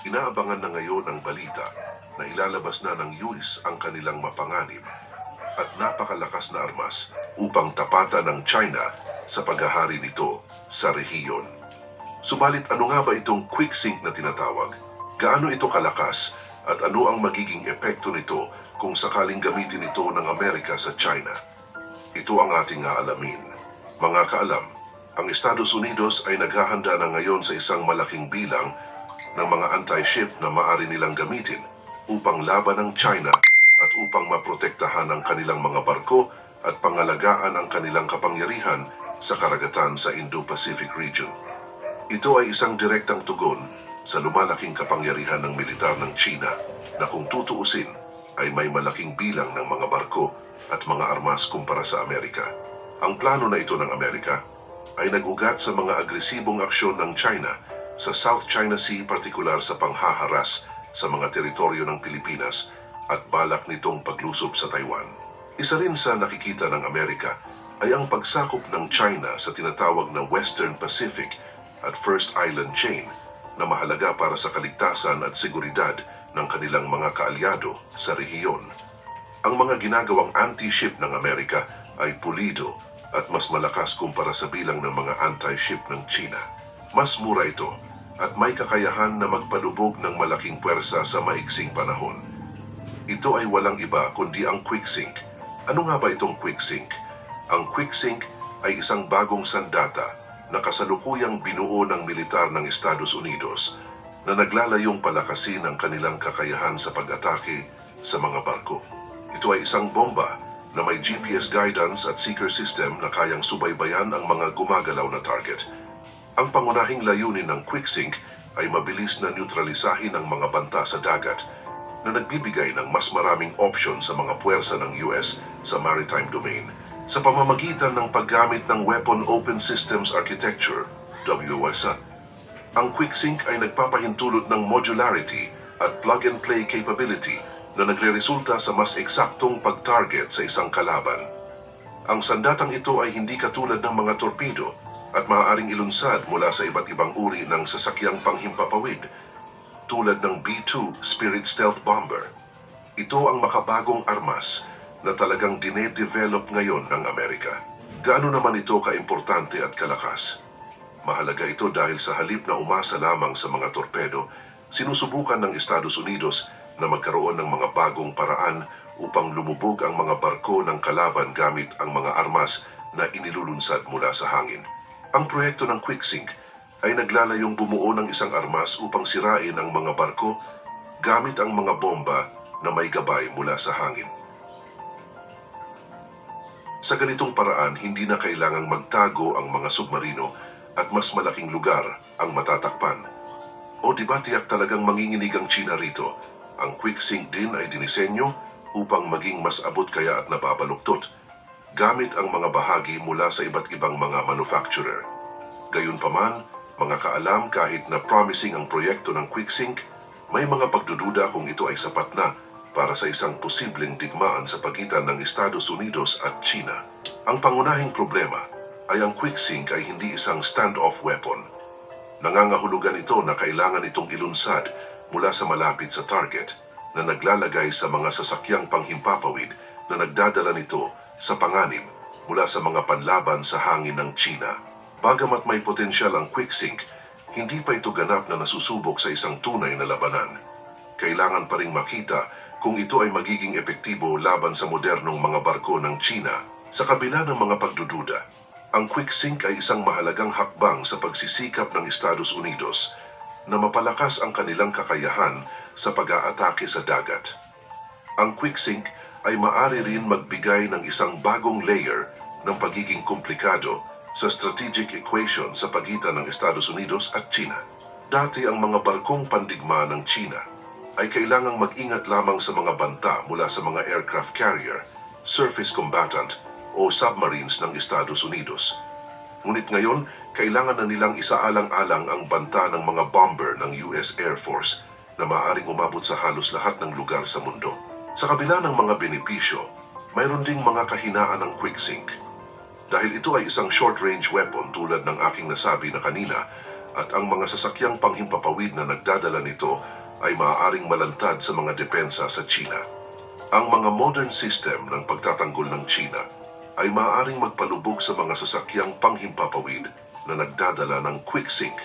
Inaabangan na ngayon ang balita na ilalabas na ng US ang kanilang mapanganib at napakalakas na armas upang tapatan ng China sa paghahari nito sa rehiyon. Subalit ano nga ba itong quick sync na tinatawag? Gaano ito kalakas at ano ang magiging epekto nito kung sakaling gamitin ito ng Amerika sa China? Ito ang ating aalamin. Mga kaalam, ang Estados Unidos ay naghahanda na ngayon sa isang malaking bilang ng mga anti-ship na maaari nilang gamitin upang laban ng China at upang maprotektahan ang kanilang mga barko at pangalagaan ang kanilang kapangyarihan sa karagatan sa Indo-Pacific region. Ito ay isang direktang tugon sa lumalaking kapangyarihan ng militar ng China na kung tutuusin ay may malaking bilang ng mga barko at mga armas kumpara sa Amerika. Ang plano na ito ng Amerika ay nag-ugat sa mga agresibong aksyon ng China sa South China Sea, partikular sa panghaharas sa mga teritoryo ng Pilipinas at balak nitong paglusob sa Taiwan. Isa rin sa nakikita ng Amerika ay ang pagsakop ng China sa tinatawag na Western Pacific at First Island Chain na mahalaga para sa kaligtasan at seguridad ng kanilang mga kaalyado sa rehiyon. Ang mga ginagawang anti-ship ng Amerika ay pulido at mas malakas kumpara sa bilang ng mga anti-ship ng China. Mas mura ito at may kakayahan na magpalubog ng malaking puwersa sa maiksing panahon. Ito ay walang iba kundi ang quick sync. Ano nga ba itong quick sync? Ang quick sync ay isang bagong sandata na kasalukuyang binuo ng militar ng Estados Unidos na naglalayong palakasin ang kanilang kakayahan sa pag-atake sa mga barko. Ito ay isang bomba na may GPS guidance at seeker system na kayang subaybayan ang mga gumagalaw na target. Ang pangunahing layunin ng quick sync ay mabilis na neutralisahin ang mga banta sa dagat na nagbibigay ng mas maraming option sa mga puwersa ng US sa maritime domain sa pamamagitan ng paggamit ng Weapon Open Systems Architecture, WOSA. Ang quick sync ay nagpapahintulot ng modularity at plug-and-play capability na nagreresulta sa mas eksaktong pag-target sa isang kalaban. Ang sandatang ito ay hindi katulad ng mga torpedo at maaaring ilunsad mula sa iba't ibang uri ng sasakyang panghimpapawid tulad ng B-2 Spirit Stealth Bomber. Ito ang makabagong armas na talagang dinedevelop ngayon ng Amerika. Gaano naman ito kaimportante at kalakas? Mahalaga ito dahil sa halip na umasa lamang sa mga torpedo, sinusubukan ng Estados Unidos na magkaroon ng mga bagong paraan upang lumubog ang mga barko ng kalaban gamit ang mga armas na inilulunsad mula sa hangin. Ang proyekto ng quick sync ay naglalayong bumuo ng isang armas upang sirain ang mga barko gamit ang mga bomba na may gabay mula sa hangin. Sa ganitong paraan, hindi na kailangang magtago ang mga submarino at mas malaking lugar ang matatakpan. O di ba tiyak talagang manginginig ang China rito? Ang quick sync din ay dinisenyo upang maging mas abot kaya at nababaluktot, gamit ang mga bahagi mula sa iba't ibang mga manufacturer. Gayunpaman, mga kaalam, kahit na promising ang proyekto ng quick sync, may mga pagdududa kung ito ay sapat na para sa isang posibleng digmaan sa pagitan ng Estados Unidos at China. Ang pangunahing problema ay ang quick sync ay hindi isang standoff weapon. Nangangahulugan ito na kailangan itong ilunsad mula sa malapit sa target na naglalagay sa mga sasakyang panghimpapawid na nagdadala nito sa panganib mula sa mga panlaban sa hangin ng China. Bagamat may potensyal ang quick sync, hindi pa ito ganap na nasusubok sa isang tunay na labanan. Kailangan pa ring makita kung ito ay magiging epektibo laban sa modernong mga barko ng China. Sa kabila ng mga pagdududa, ang quick sync ay isang mahalagang hakbang sa pagsisikap ng Estados Unidos na mapalakas ang kanilang kakayahan sa pag-aatake sa dagat. Ang quick sync ay maaari rin magbigay ng isang bagong layer ng pagiging komplikado sa strategic equation sa pagitan ng Estados Unidos at China. Dati ang mga barkong pandigma ng China ay kailangang mag-ingat lamang sa mga banta mula sa mga aircraft carrier, surface combatant o submarines ng Estados Unidos. Ngunit ngayon, kailangan na nilang isaalang-alang ang banta ng mga bomber ng US Air Force na maaaring umabot sa halos lahat ng lugar sa mundo. Sa kabila ng mga benepisyo, mayroon ding mga kahinaan ng quick sync. Dahil ito ay isang short-range weapon tulad ng aking nasabi na kanina, at ang mga sasakyang panghimpapawid na nagdadala nito ay maaaring malantad sa mga depensa sa China. Ang mga modern system ng pagtatanggol ng China ay maaaring magpalubog sa mga sasakyang panghimpapawid na nagdadala ng quick sink,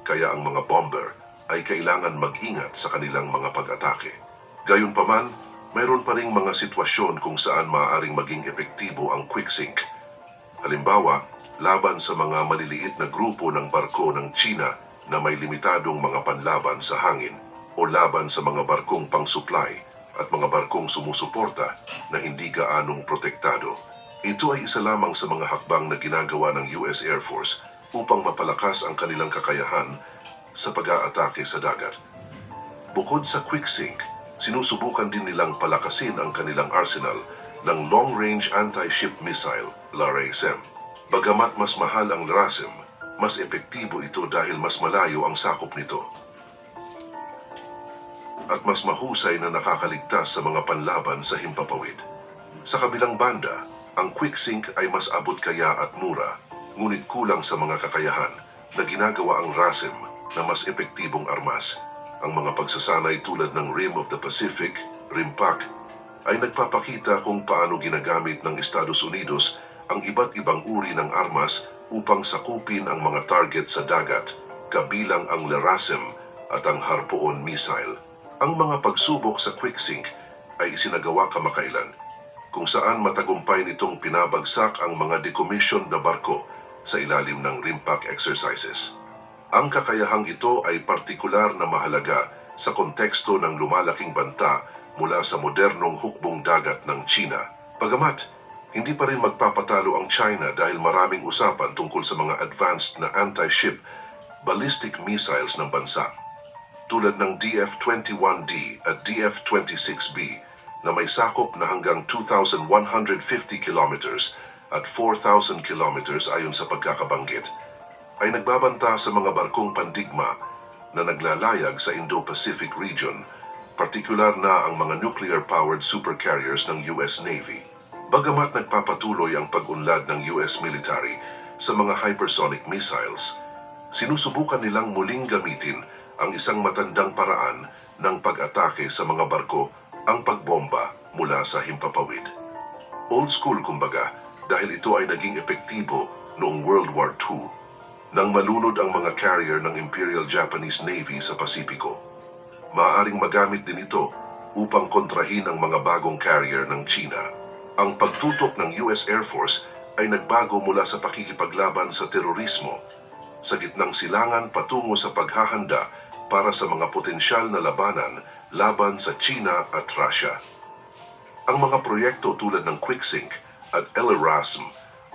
kaya ang mga bomber ay kailangan mag-ingat sa kanilang mga pag-atake. Gayunpaman, mayroon pa ring mga sitwasyon kung saan maaaring maging epektibo ang quick sink. Halimbawa, laban sa mga maliliit na grupo ng barko ng China na may limitadong mga panlaban sa hangin o laban sa mga barkong pang-supply at mga barkong sumusuporta na hindi gaanong protektado. Ito ay isa lamang sa mga hakbang na ginagawa ng US Air Force upang mapalakas ang kanilang kakayahan sa pag-aatake sa dagat. Bukod sa quick sink, sinusubukan din nilang palakasin ang kanilang arsenal ng long-range anti-ship missile, LRASM. Bagamat mas mahal ang LRASM, mas epektibo ito dahil mas malayo ang sakop nito at mas mahusay na nakakaligtas sa mga panlaban sa himpapawid. Sa kabilang banda, ang quick sink ay mas abot kaya at mura, ngunit kulang sa mga kakayahan na ginagawa ang RASM na mas epektibong armas. Ang mga pagsasanay tulad ng Rim of the Pacific, RIMPAC, ay nagpapakita kung paano ginagamit ng Estados Unidos ang iba't ibang uri ng armas upang sakupin ang mga target sa dagat, kabilang ang LRASM at ang Harpoon missile. Ang mga pagsubok sa quick sink ay isinagawa kamakailan, kung saan matagumpay nitong pinabagsak ang mga decommissioned na barko sa ilalim ng RIMPAC exercises. Ang kakayahang ito ay partikular na mahalaga sa konteksto ng lumalaking banta mula sa modernong hukbong dagat ng China. Bagamat, hindi pa rin magpapatalo ang China dahil maraming usapan tungkol sa mga advanced na anti-ship ballistic missiles ng bansa, tulad ng DF-21D at DF-26B na may sakop na hanggang 2,150 kilometers at 4,000 kilometers ayon sa pagkakabanggit, ay nagbabanta sa mga barkong pandigma na naglalayag sa Indo-Pacific region, partikular na ang mga nuclear-powered supercarriers ng US Navy. Bagamat nagpapatuloy ang pag-unlad ng US military sa mga hypersonic missiles, sinusubukan nilang muling gamitin ang isang matandang paraan ng pag-atake sa mga barko, ang pagbomba mula sa himpapawid. Old school kumbaga, dahil ito ay naging epektibo noong World War II nang malunod ang mga carrier ng Imperial Japanese Navy sa Pasipiko. Maaaring magamit din ito upang kontrahin ang mga bagong carrier ng China. Ang pagtutok ng US Air Force ay nagbago mula sa pakikipaglaban sa terorismo sa gitnang silangan patungo sa paghahanda para sa mga potensyal na labanan laban sa China at Russia. Ang mga proyekto tulad ng QuickSync at LRASM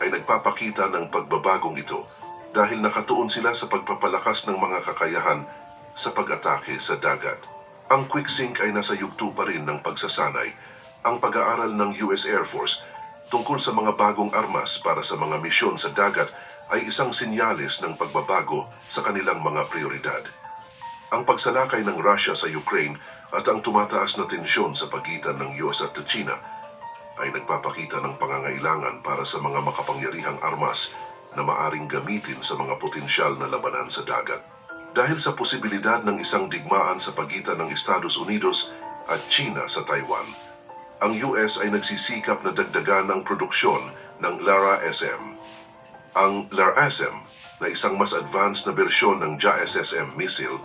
ay nagpapakita ng pagbabagong ito dahil nakatuon sila sa pagpapalakas ng mga kakayahan sa pag-atake sa dagat. Ang QuickSync ay nasa yugto pa rin ng pagsasanay. Ang pag-aaral ng US Air Force tungkol sa mga bagong armas para sa mga misyon sa dagat ay isang sinyalis ng pagbabago sa kanilang mga prioridad. Ang pagsalakay ng Russia sa Ukraine at ang tumataas na tensyon sa pagitan ng US at China ay nagpapakita ng pangangailangan para sa mga makapangyarihang armas na maaring gamitin sa mga potensyal na labanan sa dagat. Dahil sa posibilidad ng isang digmaan sa pagitan ng Estados Unidos at China sa Taiwan, ang US ay nagsisikap na dagdagan ang produksyon ng LRASM. Ang LRASM, na isang mas advanced na bersyon ng JASSM missile,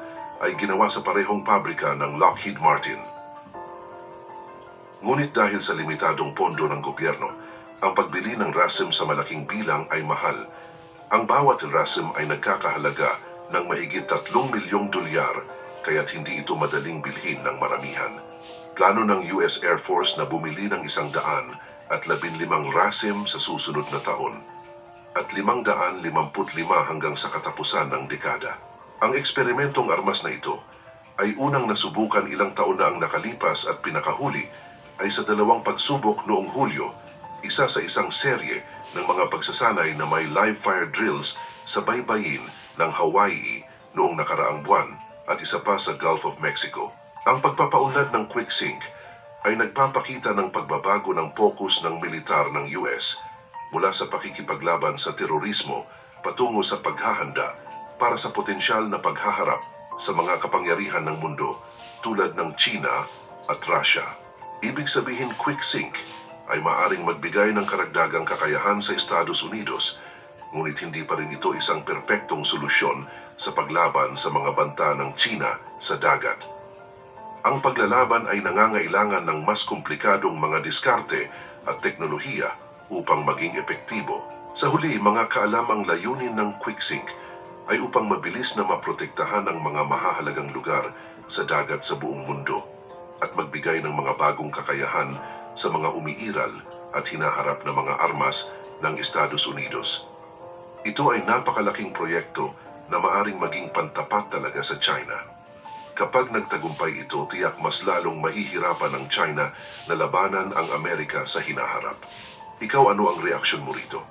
ay ginawa sa parehong pabrika ng Lockheed Martin. Ngunit dahil sa limitadong pondo ng gobyerno, ang pagbili ng RASM sa malaking bilang ay mahal. Ang bawat RASM ay nagkakahalaga ng mahigit $3 milyong, kaya't hindi ito madaling bilhin ng maramihan. Plano ng US Air Force na bumili ng 115 RASM sa susunod na taon at 555 hanggang sa katapusan ng dekada. Ang eksperimentong armas na ito ay unang nasubukan ilang taon na ang nakalipas at pinakahuli ay sa 2 pagsubok noong Hulyo, isa sa isang serye ng mga pagsasanay na may live-fire drills sa baybayin ng Hawaii noong nakaraang buwan at isa pa sa Gulf of Mexico. Ang pagpapaunlad ng QuickSync ay nagpapakita ng pagbabago ng pokus ng militar ng US mula sa pakikipaglaban sa terorismo patungo sa paghahanda para sa potensyal na paghaharap sa mga kapangyarihan ng mundo tulad ng China at Russia. Ibig sabihin, quick sync ay maaring magbigay ng karagdagang kakayahan sa Estados Unidos, ngunit hindi pa rin ito isang perpektong solusyon sa paglaban sa mga banta ng China sa dagat. Ang paglalaban ay nangangailangan ng mas komplikadong mga diskarte at teknolohiya upang maging epektibo. Sa huli, mga kaalamang layunin ng QuickSync ay upang mabilis na maprotektahan ang mga mahahalagang lugar sa dagat sa buong mundo at magbigay ng mga bagong kakayahan sa mga umiiral at hinaharap na mga armas ng Estados Unidos. Ito ay napakalaking proyekto na maaring maging pantapat talaga sa China. Kapag nagtagumpay ito, tiyak mas lalong mahihirapan ng China na labanan ang Amerika sa hinaharap. Ikaw, ano ang reaksyon mo rito?